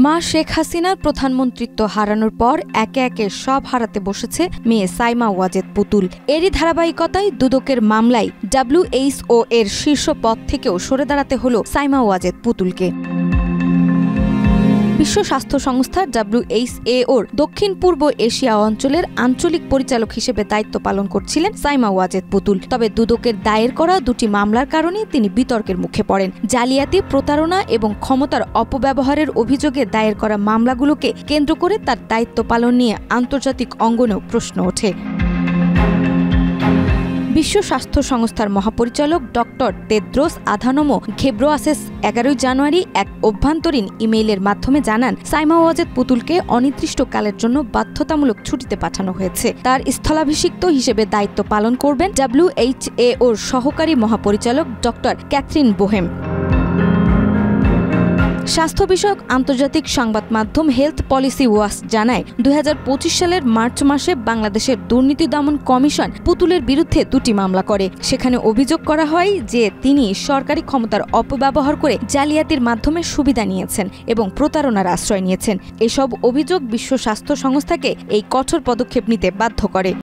মা শেখ হাসিনার প্রধানমন্ত্রিত্ব হারানোর পর একে একে সব হারাতে বসেছে মেয়ে সাইমা ওয়াজেদ পুতুল। এরই ধারাবাহিকতায় দুদকের মামলায় WHO এর শীর্ষ পদ থেকেও সরে দাঁড়াতে হলো সাইমা ওয়াজেদ পুতুলকে। বিশ্ব স্বাস্থ্য সংস্থা WHO দক্ষিণ পূর্ব এশিয়া অঞ্চলের আঞ্চলিক পরিচালক হিসেবে দায়িত্ব পালন করছিলেন সাইমা ওয়াজেদ পুতুল। তবে দুদকের দায়ের করা দুটি মামলার কারণে তিনি বিতর্কের মুখে পড়েন। জালিয়াতি, প্রতারণা এবং ক্ষমতার অপব্যবহারের অভিযোগে দায়ের করা মামলাগুলোকে কেন্দ্র করে তার দায়িত্ব পালন নিয়ে আন্তর্জাতিক অঙ্গনেও প্রশ্ন ওঠে। বিশ্ব স্বাস্থ্য সংস্থার মহাপরিচালক ডক্টর তেদ্রোস আধানম ঘেব্রেয়েসাস 11 জানুয়ারি এক অভ্যন্তরীণ ইমেইলের মাধ্যমে জানান, সাইমা ওয়াজেদ পুতুলকে অনির্দিষ্টকালের জন্য বাধ্যতামূলক ছুটিতে পাঠানো হয়েছে। তার স্থলাভিষিক্ত হিসেবে দায়িত্ব পালন করবেন WHO সহকারী মহাপরিচালক ডক্টর ক্যাথরিন বোহেম। স্বাস্থ্য বিষয়ক আন্তর্জাতিক সংবাদ মাধ্যম হেলথ পলিসি ওয়াচ জানায়, 2025 সালের মার্চ মাসে বাংলাদেশের দুর্নীতি দমন কমিশন পুতুলের বিরুদ্ধে দুটি মামলা করে। সেখানে অভিযোগ করা হয় যে তিনি সরকারি ক্ষমতার অপব্যবহার করে জালিয়াতির মাধ্যমে সুবিধা নিয়েছেন এবং প্রতারণার আশ্রয় নিয়েছেন। এসব অভিযোগ বিশ্ব স্বাস্থ্য সংস্থাকে এই কঠোর পদক্ষেপ নিতে বাধ্য করে।